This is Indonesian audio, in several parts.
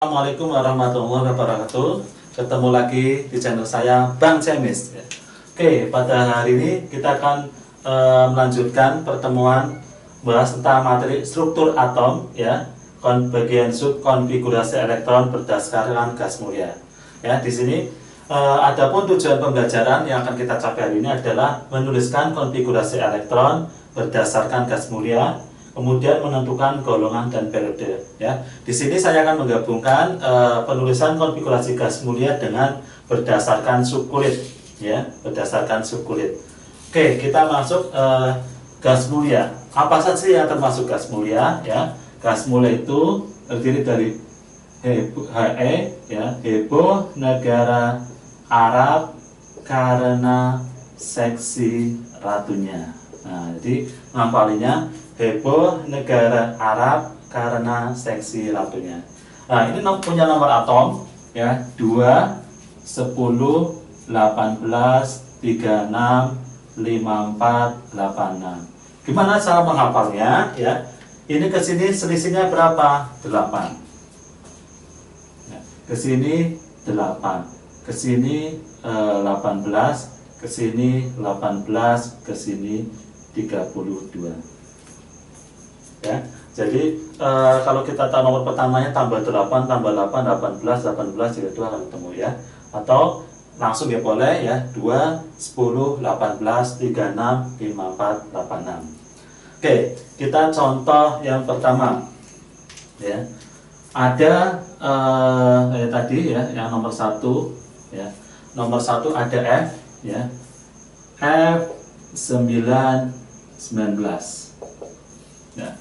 Assalamualaikum warahmatullahi wabarakatuh. Ketemu lagi di channel saya Bang Cemis. Oke, pada hari ini kita akan melanjutkan pertemuan bahas tentang materi struktur atom, ya, bagian sub konfigurasi elektron berdasarkan gas mulia. Ya, di sini adapun tujuan pembelajaran yang akan kita capai hari ini adalah menuliskan konfigurasi elektron berdasarkan gas mulia, kemudian menentukan golongan dan periode. Ya, di sini saya akan menggabungkan penulisan konfigurasi gas mulia dengan berdasarkan subkulit, ya, berdasarkan subkulit. Oke, kita masuk gas mulia. Apa saja yang termasuk gas mulia? Ya, gas mulia itu terdiri dari HE, ya, heboh negara Arab karena seksi ratunya. Nah, jadi ngapalinya heboh negara Arab karena seksi ratunya. Nah, ini punya nomor atom, ya, 2, 10, 18, 36, 54, 86. Gimana cara menghafalnya? Ya, ini ke sini selisihnya berapa? 8. Ya, ke sini 8, ke sini 18, ke sini 18, ke sini 32. Ya, jadi kalau kita tahu nomor pertamanya tambah 8 tambah 8 18 18 32 akan ketemu, ya, atau langsung ya boleh, ya, 2 10 18 36 54 86. Oke, kita contoh yang pertama, ya. Ada tadi, ya, yang nomor 1, ya. Nomor 1 ada F, ya. F 19. Ya.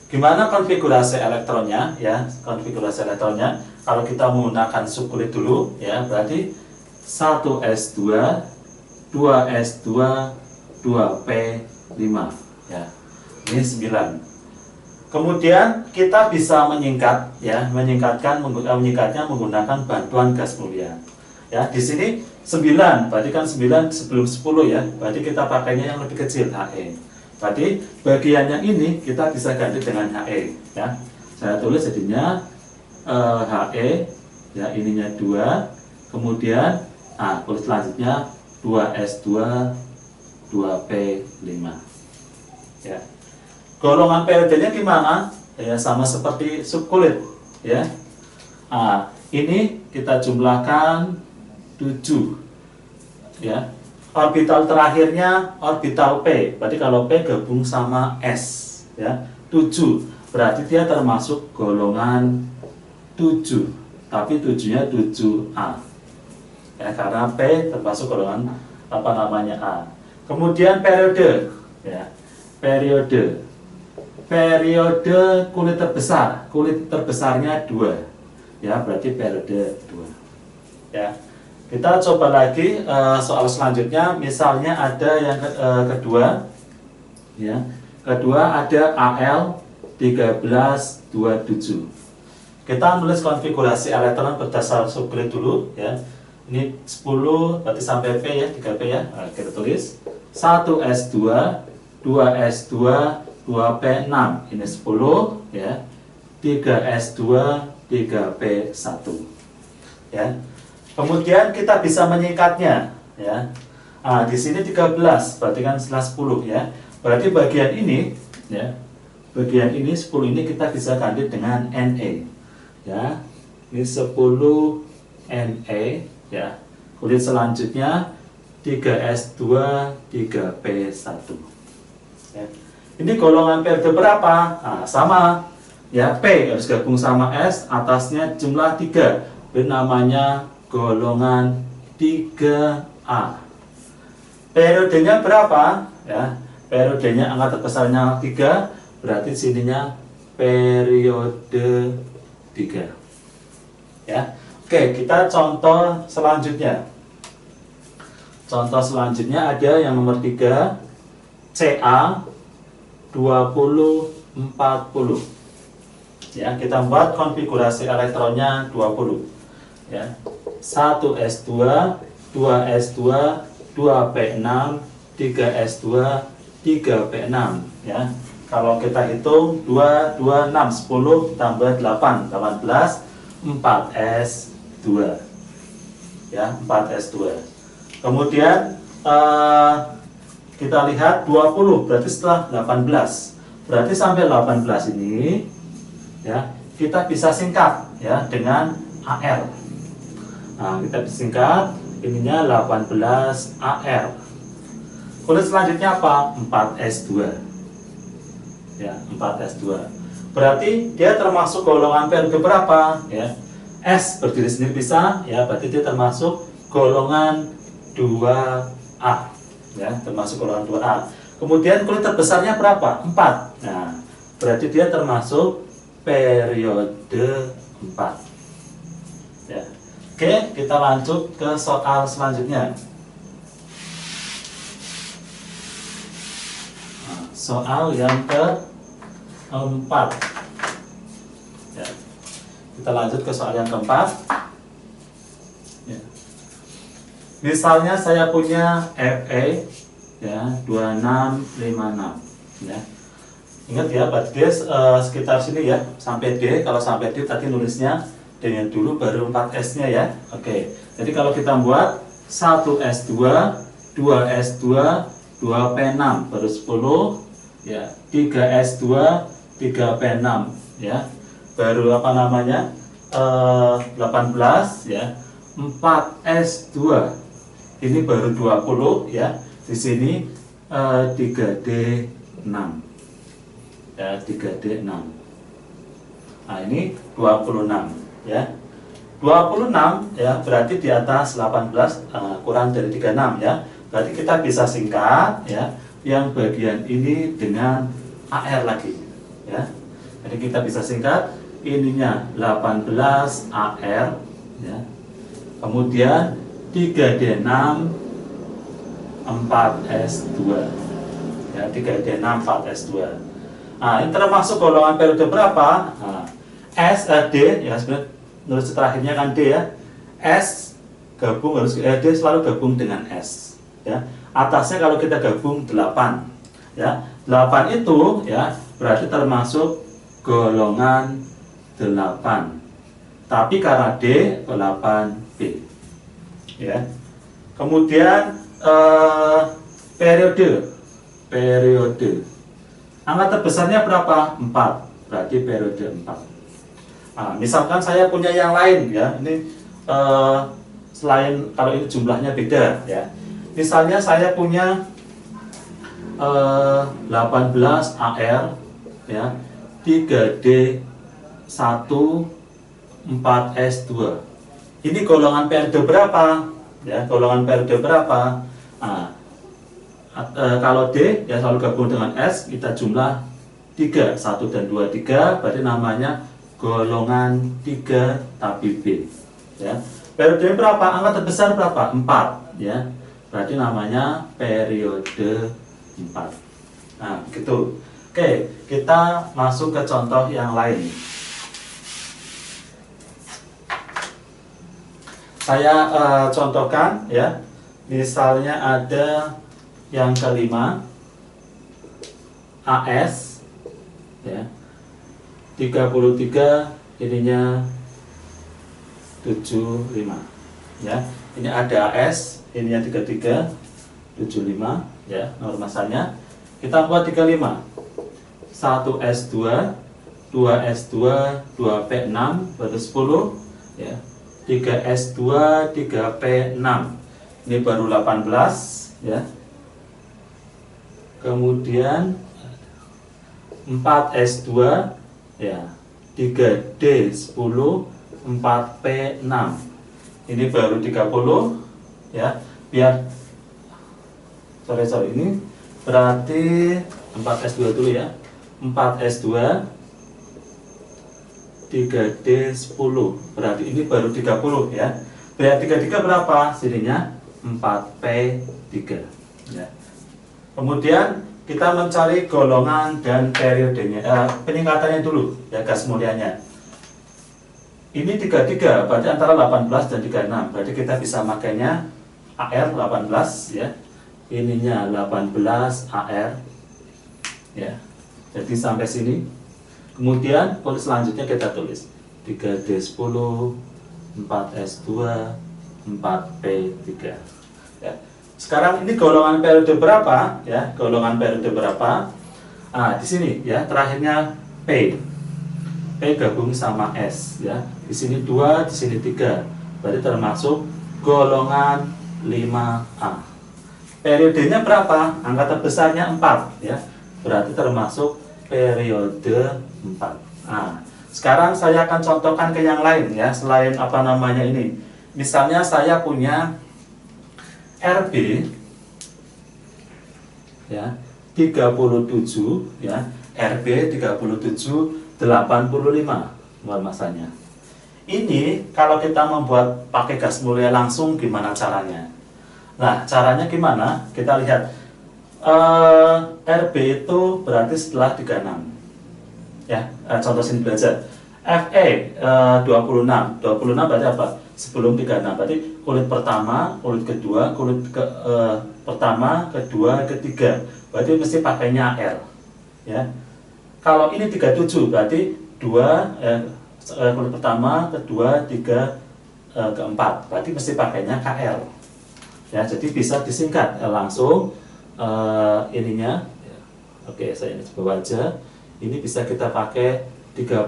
Gimana konfigurasi elektronnya, ya? Konfigurasi elektronnya kalau kita menggunakan subkulit dulu, ya, berarti 1s2, 2s2, 2p5, ya. Ini 9. Kemudian kita bisa menyingkat, ya, menyingkatnya menggunakan bantuan gas mulia. Ya, di sini 9, berarti kan 9 sebelum 10, ya. Berarti kita pakainya yang lebih kecil, HE. Berarti bagiannya ini kita bisa ganti dengan HE, ya. Saya tulis jadinya HE, ya, ininya 2, kemudian kulit selanjutnya 2s2, 2p5. Ya. Golongan periodenya gimana? Ya, sama seperti subkulit, ya. Ini kita jumlahkan 7, ya. Orbital terakhirnya orbital P, berarti kalau P gabung sama S, ya, 7, berarti dia termasuk golongan 7, tapi 7-nya 7A, ya, karena P termasuk golongan A. Kemudian periode, ya, periode kulit terbesarnya 2, ya, berarti periode 2, ya. Kita coba lagi soal selanjutnya, misalnya ada yang kedua, ya. Kedua ada AL 1327. Kita nulis konfigurasi elektron berdasar subkulit dulu, ya. Ini 10 berarti sampai P, ya, 3P, ya. Nah, kita tulis 1s2, 2s2, 2p6. Ini 10, ya. 3s2, 3p1. Ya. Kemudian kita bisa menyingkatnya, ya. Di sini 13, berarti kan setelah 10, ya. Berarti bagian ini, ya, bagian ini 10 ini kita bisa ganti dengan Ne, ya. Ini 10 Ne, ya. Kulit selanjutnya 3s2, 3p1. Ya. Ini golongan periode berapa? Sama, ya, P harus gabung sama S, atasnya jumlah 3, namanya golongan 3A. Periodenya berapa? Ya, periodenya angka terbesarnya 3, berarti sininya periode 3. Ya. Oke, kita contoh selanjutnya. Contoh selanjutnya ada yang nomor 3, CA 2040. Ya, kita buat konfigurasi elektronnya 20. Ya. 1s2, 2s2, 2p6, 3s2, 3p6, ya. Kalau kita hitung 2, 2, 6, 10 tambah 8, 18, 4S2 ya, 4S2. Kemudian kita lihat 20 berarti setelah 18, berarti sampai 18 ini ya kita bisa singkat ya dengan AR. Nah, kita bisa singkat ininya 18 AR. Kemudian selanjutnya apa? 4S2 ya, 4S2 berarti dia termasuk golongan periode berapa ya? S berdiri sendiri bisa ya, berarti dia termasuk golongan 2A ya, termasuk golongan 2A. Kemudian kulit terbesarnya berapa? 4. Nah, berarti dia termasuk periode 4 ya. Oke, kita lanjut ke soal selanjutnya. Nah, soal yang keempat ya. Kita lanjut ke soal yang keempat ya. Misalnya saya punya FE ya 2656 ya. Ingat ya, berarti dia sekitar sini ya, sampai D. Kalau sampai D tadi nulisnya dengan dulu baru 4S-nya ya. Oke. Jadi kalau kita buat 1S2, 2S2, 2P6 baru 10 ya, 3S2, 3P6 ya. Baru apa namanya? 18 ya. 4S2 ini baru 20 ya. Di sini 3D6 ya, 3D6. Nah, ini 26 ya. 26 ya, berarti di atas 18 kurang dari 36 ya. Berarti kita bisa singkat ya yang bagian ini dengan AR lagi ya. Jadi kita bisa singkat ininya 18 AR ya. Kemudian 3D6 4S2 ya, 3D6 4S2. Nah, ini termasuk golongan periode berapa? Nah, S, D ya, sebenarnya nulis terakhirnya kan D ya. S gabung harus D selalu gabung dengan S ya. Atasnya kalau kita gabung 8 ya. 8 itu ya berarti termasuk golongan 8. Tapi karena D 8B ya. Kemudian periode angka terbesarnya berapa? 4, berarti periode 4. Nah, misalkan saya punya yang lain ya, ini selain kalau ini jumlahnya beda ya. Misalnya saya punya 18 AR ya, 3D1 4S2. Ini golongan periode berapa? Ya, golongan periode berapa? Nah, kalau D ya selalu gabung dengan S, kita jumlah 3, 1 dan 2, 3, berarti namanya golongan 3 tapi B ya. Periode berapa? Angka terbesar berapa? 4 ya, berarti namanya periode 4. Nah, gitu. Oke, kita masuk ke contoh yang lain. Saya contohkan ya, misalnya ada yang kelima AS ya, 33 ininya 75 ya. Ini ada AS ininya 33 75 ya, nomor masanya. Kita buat 35 1S2 2S2 2P6 baru 10 ya. 3S2 3P6 ini baru 18 ya. Kemudian 4S2 ya, 3D10 4P6 ini baru 30 ya. Biar sorry ini berarti 4S2 dulu ya. 4S2 3D10 berarti ini baru 30 ya. Berarti 33 berapa? Sininya 4P3 ya. Kemudian kita mencari golongan dan periodenya, peningkatannya dulu ya, gas mulianya. Ini 33 berarti antara 18 dan 36, berarti kita bisa makainya AR 18 ya. Ininya 18 AR ya. Jadi sampai sini. Kemudian poin selanjutnya kita tulis 3D10, 4S2, 4P3. Ya. Sekarang ini golongan periode berapa? Ya, golongan periode berapa? Di sini ya, terakhirnya P. P gabung sama S ya. Di sini 2, di sini 3. Berarti termasuk golongan 5A. Periodenya berapa? Angka terbesarnya 4 ya. Berarti termasuk periode 4. Sekarang saya akan contohkan ke yang lain ya, selain apa namanya ini. Misalnya saya punya RB ya 37 ya, RB 37 85 luar masanya. Ini kalau kita membuat pakai gas mulia langsung gimana caranya? Nah, caranya gimana? Kita lihat RB itu berarti setelah 36 ya, contoh sini belajar FE 26 berarti apa? Sebelum 36 berarti kulit pertama, kulit kedua, pertama, kedua, ketiga berarti mesti pakainya R ya. Kalau ini 37 berarti kulit pertama, kedua, tiga, keempat berarti mesti pakainya KR ya. Jadi bisa disingkat langsung ininya. Oke, saya ini coba aja. Ini bisa kita pakai 36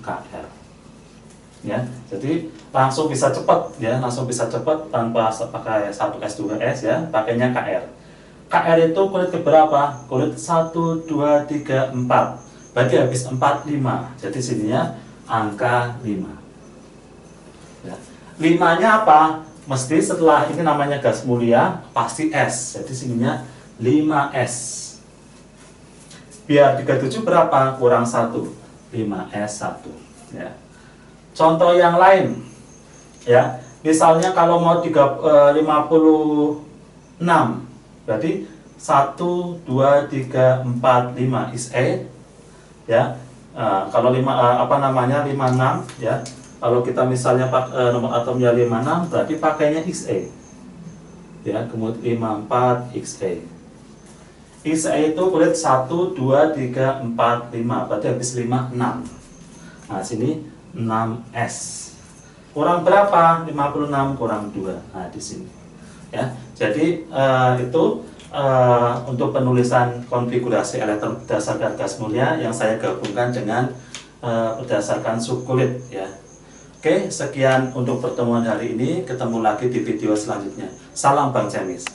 KR ya. Jadi langsung bisa cepat ya, langsung bisa cepat tanpa pakai 1S 2S ya, pakainya KR. KR itu kulit keberapa? Kulit 1 2 3 4. Berarti habis 4 5. Jadi sininya angka 5. Ya. 5-nya apa? Mesti setelah ini namanya gas mulia pasti S. Jadi sininya 5S. Biar 37 berapa? Kurang 1, 5S1 ya. Contoh yang lain ya, misalnya kalau mau 56 berarti 1, 2, 3, 4, 5 is A ya. Kalau 56 ya, kalau kita misalnya nomor atomnya 56 berarti pakainya XA ya, kemudian 54 XA. XA itu kulit 1, 2, 3, 4, 5 berarti habis 5, 6. Nah sini 6S. Kurang berapa? 56 kurang 2. Nah di sini ya. Jadi itu untuk penulisan konfigurasi elektronik berdasarkan gas mulia yang saya gabungkan dengan berdasarkan subkulit ya. Oke, sekian untuk pertemuan hari ini. Ketemu lagi di video selanjutnya. Salam Bang Cemis.